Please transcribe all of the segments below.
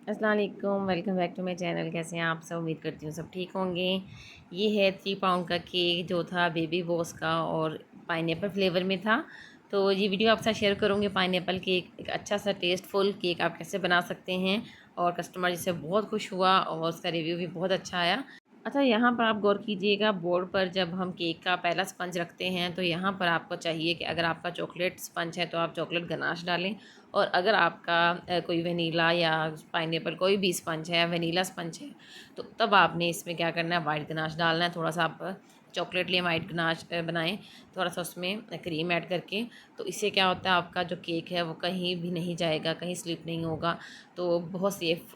अस्सलाम वालेकुम, welcome back to my channel. कैसे हैं आप सब? उम्मीद करती हूँ सब ठीक होंगे। ये है 3 पाउंड का केक जो था बेबी बॉस का और पाइनएप्पल फ्लेवर में था। तो ये वीडियो आपके साथ शेयर करूँगी। पाइनएप्पल केक एक अच्छा सा टेस्टफुल केक आप कैसे बना सकते हैं, और कस्टमर जिससे बहुत खुश हुआ और उसका रिव्यू भी बहुत अच्छा आया। अच्छा, यहाँ पर आप गौर कीजिएगा, बोर्ड पर जब हम केक का पहला स्पंज रखते हैं तो यहाँ पर आपको चाहिए कि अगर आपका चॉकलेट स्पंज है तो आप चॉकलेट गनाश डालें, और अगर आपका कोई वनीला या पाइनएप्पल कोई भी स्पंज है, वनीला स्पंज है, तो तब आपने इसमें क्या करना है, वाइट गनाश डालना है। थोड़ा सा आप चॉकलेट लिए वाइट गनाश बनाएं, थोड़ा सा उसमें क्रीम ऐड करके। तो इससे क्या होता है, आपका जो केक है वो कहीं भी नहीं जाएगा, कहीं स्लिप नहीं होगा, तो बहुत सेफ़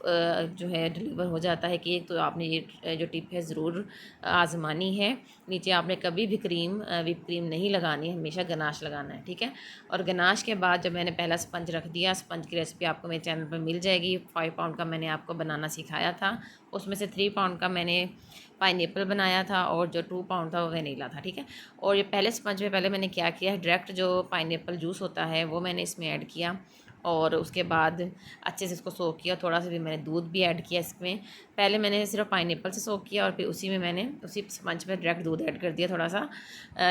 जो है डिलीवर हो जाता है केक। तो आपने ये जो टिप है ज़रूर आज़मानी है। नीचे आपने कभी भी व्हिप क्रीम नहीं लगानी है, हमेशा गनाश लगाना है, ठीक है। और गनाश के बाद जब मैंने पहला स्पंज रख दिया, स्पंज की रेसिपी आपको मेरे चैनल पर मिल जाएगी। 5 पाउंड का मैंने आपको बनाना सिखाया था, उसमें से 3 पाउंड का मैंने पाइनएप्पल बनाया था और जो 2 पाउंड था वो वनीला था, ठीक है। और ये पहले स्पंज में पहले मैंने क्या किया है, डायरेक्ट जो पाइनएप्पल जूस होता है वो मैंने इसमें ऐड किया, और उसके बाद अच्छे से इसको सोक किया। थोड़ा सा भी मैंने दूध भी ऐड किया इसमें। पहले मैंने सिर्फ पाइनएप्पल से सोक किया और फिर उसी में मैंने उसी स्पंज में डायरेक्ट दूध ऐड कर दिया थोड़ा सा।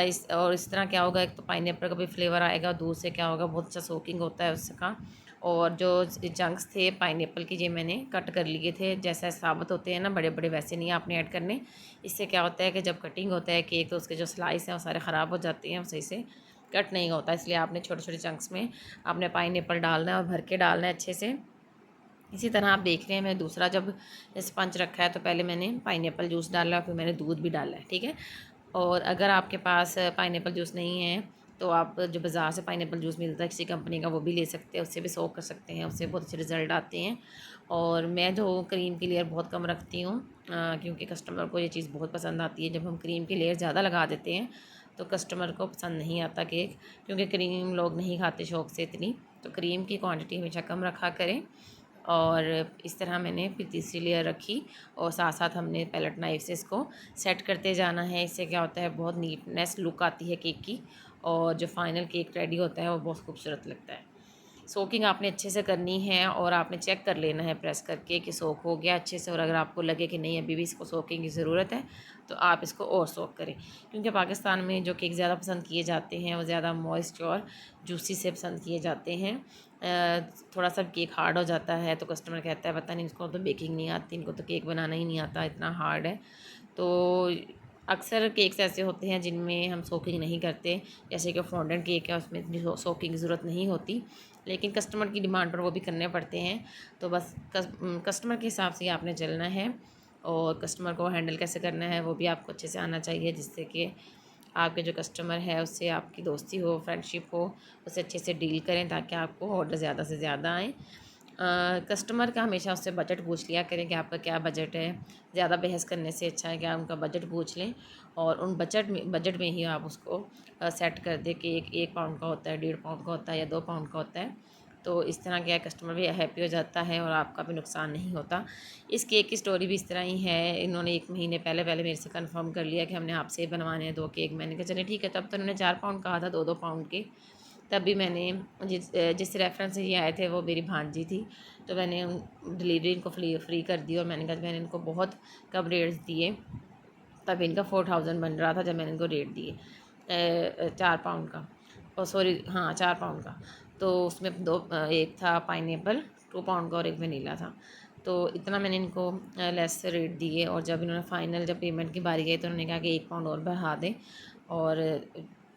इस तरह क्या होगा, एक तो पाइनएप्पल का भी फ्लेवर आएगा, दूध से क्या होगा, बहुत अच्छा सोकिंग होता है उसका। और जो चंक्स थे पाइनएप्पल के, ये मैंने कट कर लिए थे, जैसे साबुत होते हैं ना बड़े बड़े, वैसे नहीं आपने ऐड करने। इससे क्या होता है कि जब कटिंग होता है केक तो उसके जो स्लाइस हैं वो सारे ख़राब हो जाते हैं, सही से कट नहीं होता। इसलिए आपने छोटे छोटे चंक्स में आपने पाइनएप्पल डालना है और भर के डालना है अच्छे से। इसी तरह आप देख रहे हैं, मैं दूसरा जब स्पंज रखा है तो पहले मैंने पाइनएप्पल जूस डाला, फिर मैंने दूध भी डाला है, ठीक है। और अगर आपके पास पाइनएप्पल जूस नहीं है तो आप जो बाज़ार से पाइनएप्पल जूस मिलता है किसी कंपनी का, वो भी ले सकते हैं, उससे भी सोक कर सकते हैं, उससे बहुत अच्छे रिज़ल्ट आते हैं। और मैं जो क्रीम की लेयर बहुत कम रखती हूँ, क्योंकि कस्टमर को ये चीज़ बहुत पसंद आती है। जब हम क्रीम की लेयर ज़्यादा लगा देते हैं तो कस्टमर को पसंद नहीं आता केक, क्योंकि क्रीम लोग नहीं खाते शौक़ से इतनी। तो क्रीम की क्वांटिटी हमेशा कम रखा करें। और इस तरह मैंने फिर तीसरी लेयर रखी, और साथ साथ हमने पैलेट नाइफ से इसको सेट करते जाना है। इससे क्या होता है, बहुत नीटनेस लुक आती है केक की, और जो फाइनल केक रेडी होता है वो बहुत खूबसूरत लगता है। सोकिंग आपने अच्छे से करनी है, और आपने चेक कर लेना है प्रेस करके कि सोक हो गया अच्छे से। और अगर आपको लगे कि नहीं अभी भी इसको सोकिंग की ज़रूरत है तो आप इसको और सोक करें, क्योंकि पाकिस्तान में जो केक ज़्यादा पसंद किए जाते हैं वो ज़्यादा मॉइस्ट और जूसी से पसंद किए जाते हैं। थोड़ा सा केक हार्ड हो जाता है तो कस्टमर कहता है पता नहीं इसको तो बेकिंग नहीं आती, इनको तो केक बनाना ही नहीं आता, इतना हार्ड है। तो अक्सर केक्स ऐसे होते हैं जिनमें हम सोकिंग नहीं करते, जैसे कि फॉन्डेंट केक है उसमें इतनी सोकिंग की ज़रूरत नहीं होती, लेकिन कस्टमर की डिमांड पर वो भी करने पड़ते हैं। तो बस कस्टमर के हिसाब से ही आपने चलना है, और कस्टमर को हैंडल कैसे करना है वो भी आपको अच्छे से आना चाहिए, जिससे कि आपके जो कस्टमर है उससे आपकी दोस्ती हो, फ्रेंडशिप हो, उससे अच्छे से डील करें ताकि आपको ऑर्डर ज़्यादा से ज़्यादा आएँ। कस्टमर का हमेशा उससे बजट पूछ लिया करें कि आपका क्या बजट है। ज़्यादा बहस करने से अच्छा है कि आप उनका बजट पूछ लें, और उन बजट में ही आप उसको सेट कर दें कि एक पाउंड का होता है, 1.5 पाउंड का होता है या 2 पाउंड का होता है। तो इस तरह क्या है, कस्टमर भी हैप्पी हो जाता है और आपका भी नुकसान नहीं होता। इस केक की स्टोरी भी इस तरह ही है। इन्होंने 1 महीने पहले पहले मेरे से कंफर्म कर लिया कि हमने आपसे बनवाने हैं 2 केक। मैंने कहा चलिए ठीक है। तब तो उन्होंने 4 पाउंड कहा था, 2-2 पाउंड के। तब भी मैंने जिस रेफ़रेंस से ये आए थे वो मेरी भांजी थी, तो मैंने डिलीवरी इनको फ्री कर दी। और मैंने कहा मैंने इनको बहुत कम रेट्स दिए, तब इनका 4000 बन रहा था जब मैंने इनको रेट दिए 4 पाउंड का, और सॉरी हाँ 4 पाउंड का। तो उसमें एक था पाइनएप्पल 2 पाउंड का और एक वनीला था। तो इतना मैंने इनको लेस रेट दिए, और जब इन्होंने फाइनल जब पेमेंट की बारी गई तो उन्होंने कहा कि 1 पाउंड और बढ़ा दें और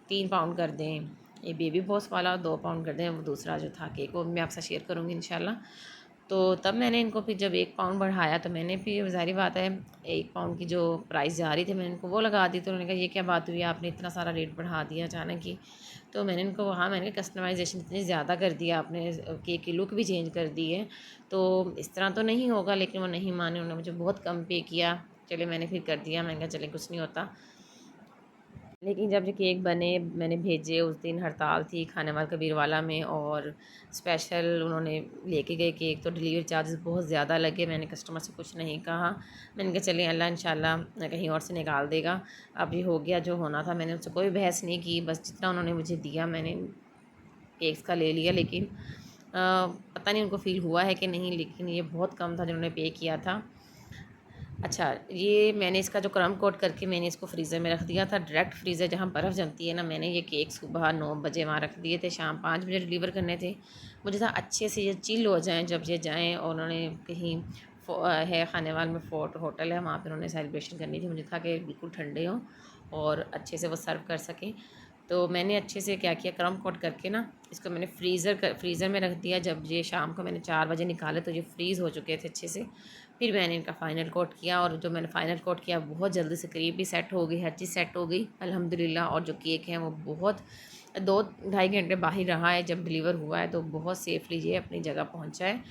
3 पाउंड कर दें ये बेबी बॉस वाला, 2 पाउंड कर दें वो दूसरा जो था केक, वो मैं आपसे शेयर करूँगी इंशाल्लाह। तो तब मैंने इनको फिर जब 1 पाउंड बढ़ाया तो मैंने फिर ज़ाहिर बात है 1 पाउंड की जो प्राइस जा रही थी मैंने इनको वो लगा दी। तो उन्होंने कहा ये क्या बात हुई, आपने इतना सारा रेट बढ़ा दिया अचानक ही। तो मैंने इनको हाँ मैंने कस्टमाइज़ेशन इतनी ज़्यादा कर दिया आपने, केक की लुक भी चेंज कर दी है, तो इस तरह तो नहीं होगा। लेकिन वो नहीं माने, उन्होंने मुझे बहुत कम पे किया। चलिए मैंने फिर कर दिया, मैंने कहा चलिए कुछ नहीं होता। लेकिन जब जो केक बने मैंने भेजे, उस दिन हड़ताल थी खानेवाल कबीरवाला में, और स्पेशल उन्होंने लेके गए केक, तो डिलीवरी चार्जेस बहुत ज़्यादा लगे। मैंने कस्टमर से कुछ नहीं कहा, मैंने कहा चलिए अल्लाह इंशाल्लाह कहीं और से निकाल देगा। अभी हो गया जो होना था, मैंने उनसे कोई बहस नहीं की, बस जितना उन्होंने मुझे दिया मैंने केक्स का ले लिया। लेकिन पता नहीं उनको फ़ील हुआ है कि नहीं, लेकिन ये बहुत कम था जिन्होंने पे किया था। अच्छा, ये मैंने इसका जो क्रम कोट करके मैंने इसको फ्रीज़र में रख दिया था, डायरेक्ट फ्रीज़र जहाँ बर्फ़ जमती है ना। मैंने ये केक सुबह 9 बजे वहाँ रख दिए थे, शाम 5 बजे डिलीवर करने थे। मुझे था अच्छे से ये चिल हो जाएँ जब ये जाएँ, और उन्होंने कहीं है खानेवाल में फोर्ट होटल है, वहाँ पे उन्होंने सेलिब्रेशन करनी थी। मुझे था कि बिल्कुल ठंडे हों और अच्छे से वो सर्व कर सकें। तो मैंने अच्छे से क्या किया, क्रम कोट करके ना इसको मैंने फ्रीज़र में रख दिया। जब ये शाम को मैंने 4 बजे निकाले तो ये फ्रीज़ हो चुके थे अच्छे से। फिर मैंने इनका फ़ाइनल कोट किया, और जो मैंने फ़ाइनल कोट किया बहुत जल्दी से क्रीम भी सेट हो गई, हर चीज़ सेट हो गई अल्हम्दुलिल्लाह। और जो केक है वो बहुत 2-2.5 घंटे बाहर रहा है, जब डिलीवर हुआ है तो बहुत सेफ़ली ये अपनी जगह पहुंचा है।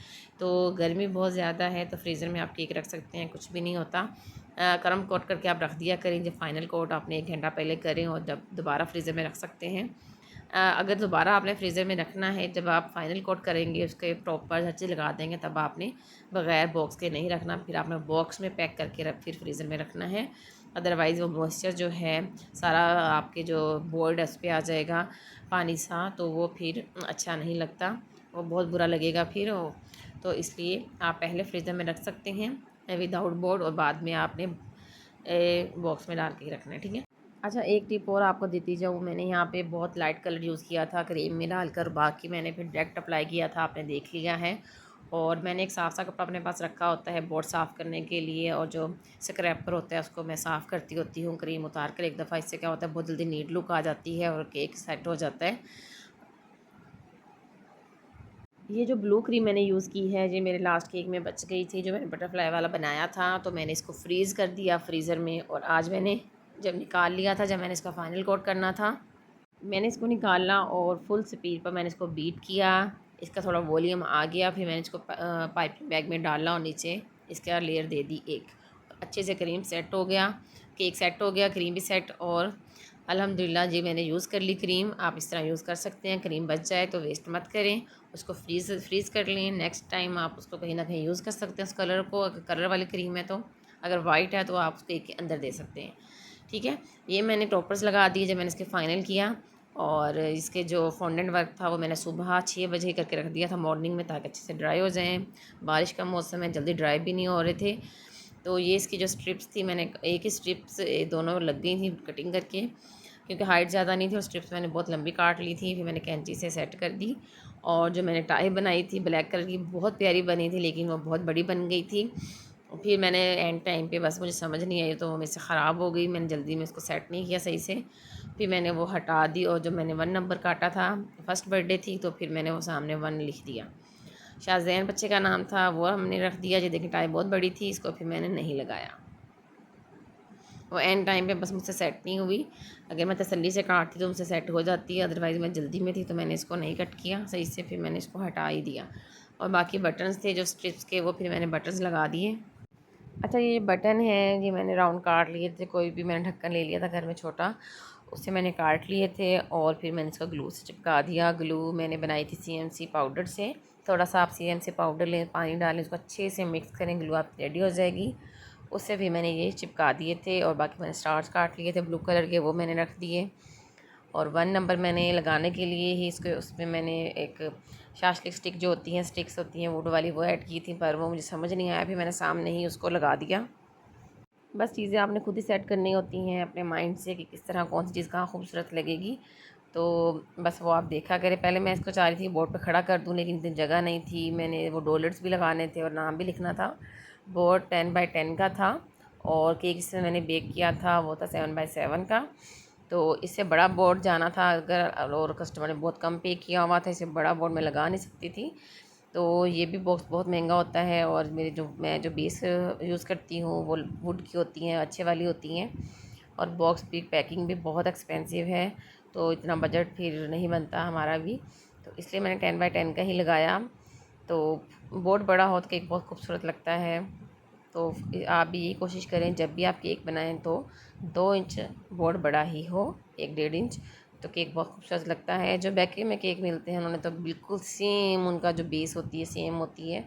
तो गर्मी बहुत ज़्यादा है तो फ्रीज़र में आप केक रख सकते हैं, कुछ भी नहीं होता। क्रम कोट करके आप रख दिया करें, जब फ़ाइनल कोट आपने 1 घंटा पहले करें, और जब दोबारा फ्रीज़र में रख सकते हैं। अगर दोबारा आपने फ्रीज़र में रखना है, जब आप फ़ाइनल कोट करेंगे उसके प्रॉपर हर चीज़ लगा देंगे, तब आपने बग़ैर बॉक्स के नहीं रखना। फिर आपने बॉक्स में पैक करके फिर फ्रीज़र में रखना है। अदरवाइज़ वो मॉइस्चर जो है सारा आपके जो बोर्ड है उस पे आ जाएगा, पानी सा, तो वो फिर अच्छा नहीं लगता, वो बहुत बुरा लगेगा फिर तो इसलिए आप पहले फ्रीज़र में रख सकते हैं विदाउट बोर्ड, और बाद में आपने बॉक्स में डाल के रखना है, ठीक है। अच्छा, एक टिप और आपको देती जाऊँ, मैंने यहाँ पे बहुत लाइट कलर यूज़ किया था क्रीम में डालकर, बाकी मैंने फिर डायरेक्ट अप्लाई किया था, आपने देख लिया है। और मैंने एक साफ़ सा कपड़ा अपने पास रखा होता है बोर्ड साफ़ करने के लिए, और जो स्क्रैपर होता है उसको मैं साफ़ करती होती हूँ क्रीम उतार कर एक दफ़ा। इससे क्या होता है, बहुत जल्दी नीट लुक आ जाती है और केक सेट हो जाता है। ये जो ब्लू क्रीम मैंने यूज़ की है, ये मेरे लास्ट केक में बच गई थी, जो मैंने बटरफ्लाई वाला बनाया था, तो मैंने इसको फ्रीज़ कर दिया फ्रीज़र में। और आज मैंने जब निकाल लिया था, जब मैंने इसका फ़ाइनल कोट करना था, मैंने इसको निकाला और फुल स्पीड पर मैंने इसको बीट किया। इसका थोड़ा वॉल्यूम आ गया, फिर मैंने इसको पाइपिंग बैग में डाला और नीचे इसका लेयर दे दी एक। अच्छे से क्रीम सेट हो गया, केक सेट हो गया, क्रीम भी सेट, और अल्हम्दुलिल्लाह जी मैंने यूज़ कर ली क्रीम। आप इस तरह यूज़ कर सकते हैं, क्रीम बच जाए तो वेस्ट मत करें, उसको फ्रीज़ कर लें। नेक्स्ट टाइम आप उसको कहीं ना कहीं यूज़ कर सकते हैं उस कलर को, अगर कलर वाली क्रीम है तो। अगर वाइट है तो आप उसको केक के अंदर दे सकते हैं, ठीक है। ये मैंने टॉपर्स लगा दिए जब मैंने इसके फ़ाइनल किया। और इसके जो फॉन्डेंट वर्क था वो मैंने सुबह 6 बजे करके रख दिया था मॉर्निंग में, ताकि अच्छे से ड्राई हो जाएँ। बारिश का मौसम है, जल्दी ड्राई भी नहीं हो रहे थे। तो ये इसकी जो स्ट्रिप्स थी, मैंने एक ही स्ट्रिप्स दोनों लग गई थी कटिंग करके, क्योंकि हाइट ज़्यादा नहीं थी और स्ट्रिप्स मैंने बहुत लंबी काट ली थी। फिर मैंने कैंची से सेट कर दी। और जो मैंने टाई बनाई थी ब्लैक कलर की, बहुत प्यारी बनी थी, लेकिन वो बहुत बड़ी बन गई थी। फिर मैंने एंड टाइम पे बस मुझे समझ नहीं आई तो मेरे से ख़राब हो गई, मैंने जल्दी में इसको सेट नहीं किया सही से। फिर मैंने वो हटा दी, और जो मैंने 1 नंबर काटा था, फर्स्ट बर्थडे थी, तो फिर मैंने वो सामने 1 लिख दिया। शाहज़ैन बच्चे का नाम था, वो हमने रख दिया। जो देखिए टाई बहुत बड़ी थी, इसको फिर मैंने नहीं लगाया। वो एंड टाइम पे बस मुझसे सेट नहीं हुई। अगर मैं तसल्ली से काटती तो मुझसे सेट हो जाती है, अदरवाइज़ मैं जल्दी में थी तो मैंने इसको नहीं कट किया सही से, फिर मैंने इसको हटा ही दिया। और बाकी बटन्स थे जो स्ट्रिप्स के, वो फिर मैंने बटन्स लगा दिए। अच्छा, ये बटन है, ये मैंने राउंड काट लिए थे, कोई भी मैंने ढक्कन ले लिया था घर में छोटा, उससे मैंने काट लिए थे। और फिर मैंने इसका ग्लू से चिपका दिया। ग्लू मैंने बनाई थी सीएमसी पाउडर से। थोड़ा सा आप सीएमसी पाउडर लें, पानी डालें, उसको अच्छे से मिक्स करें, ग्लू आप रेडी हो जाएगी। उससे भी मैंने ये चिपका दिए थे। और बाकी मैंने स्टार्स काट लिए थे ब्लू कलर के, वो मैंने रख दिए। और 1 नंबर मैंने लगाने के लिए ही इसको, उसमें मैंने एक शाशलिक स्टिक जो होती हैं, स्टिक्स होती हैं वुड वाली, वो ऐड की थी, पर वो मुझे समझ नहीं आया, फिर मैंने सामने ही उसको लगा दिया। बस चीज़ें आपने खुद ही सेट करनी होती हैं अपने माइंड से कि किस तरह कौन सी चीज़ कहाँ खूबसूरत लगेगी। तो बस वो आप देखा करें। पहले मैं इसको चाह रही थी बोर्ड पे खड़ा कर दूँ, लेकिन इतनी जगह नहीं थी। मैंने वो डॉलर्स भी लगाने थे और नाम भी लिखना था। बोर्ड 10x10 का था, और केक जिसमें मैंने बेक किया था वो था 7x7 का। तो इससे बड़ा बोर्ड जाना था अगर, और कस्टमर ने बहुत कम पे किया हुआ था, इससे बड़ा बोर्ड मैं लगा नहीं सकती थी। तो ये भी बॉक्स बहुत महंगा होता है। और मेरे जो मैं जो बेस यूज़ करती हूँ वो वुड की होती हैं, अच्छे वाली होती हैं। और बॉक्स भी पैकिंग भी बहुत एक्सपेंसिव है, तो इतना बजट फिर नहीं बनता हमारा भी। तो इसलिए मैंने 10x10 का ही लगाया। तो बोर्ड बड़ा हो तो केक बहुत खूबसूरत लगता है। तो आप भी यही कोशिश करें, जब भी आप केक बनाएं तो 2 इंच बोर्ड बड़ा ही हो, 1-1.5 इंच, तो केक बहुत खूबसूरत लगता है। जो बेकरी में केक मिलते हैं उन्होंने तो बिल्कुल सेम, उनका जो बेस होती है सेम होती है।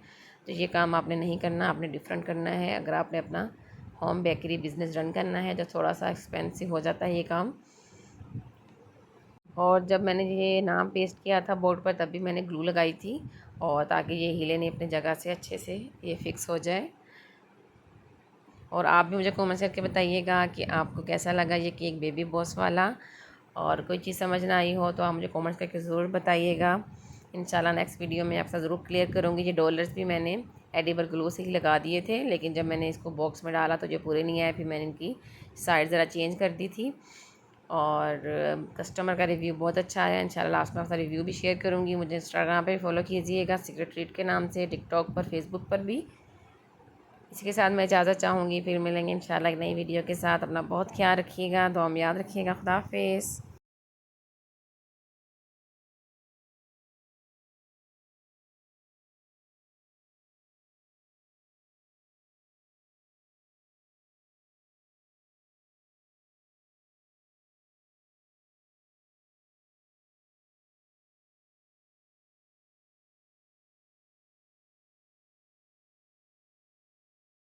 तो ये काम आपने नहीं करना, आपने डिफरेंट करना है। अगर आपने अपना होम बेकरी बिज़नेस रन करना है, जो थोड़ा सा एक्सपेंसिव हो जाता है ये काम। और जब मैंने ये नाम पेस्ट किया था बोर्ड पर, तब भी मैंने ग्लू लगाई थी। और ताकि ये हिले नहीं अपनी जगह से, अच्छे से ये फिक्स हो जाए। और आप भी मुझे कमेंट करके बताइएगा कि आपको कैसा लगा ये केक बेबी बॉस वाला। और कोई चीज़ समझ ना आई हो तो आप मुझे कमेंट्स करके ज़रूर बताइएगा। इंशाल्लाह नेक्स्ट वीडियो में आपसे ज़रूर क्लियर करूँगी। ये डॉलर्स भी मैंने एडिबल ग्लू से ही लगा दिए थे, लेकिन जब मैंने इसको बॉक्स में डाला तो ये पूरे नहीं आए, फिर मैंने इनकी साइड ज़रा चेंज कर दी थी। और कस्टमर का रिव्यू बहुत अच्छा आया। इंशाल्लाह लास्ट में आपका रिव्यू भी शेयर करूँगी। मुझे इंस्टाग्राम पे फॉलो कीजिएगा सीक्रेट ट्रीट के नाम से, टिकटॉक पर, फेसबुक पर भी। इसी के साथ मैं इजाज़त चाहूँगी, फिर मिलेंगे इंशाल्लाह एक नई वीडियो के साथ। अपना बहुत ख्याल रखिएगा, दुआ में याद रखिएगा। खुदा हाफिज़।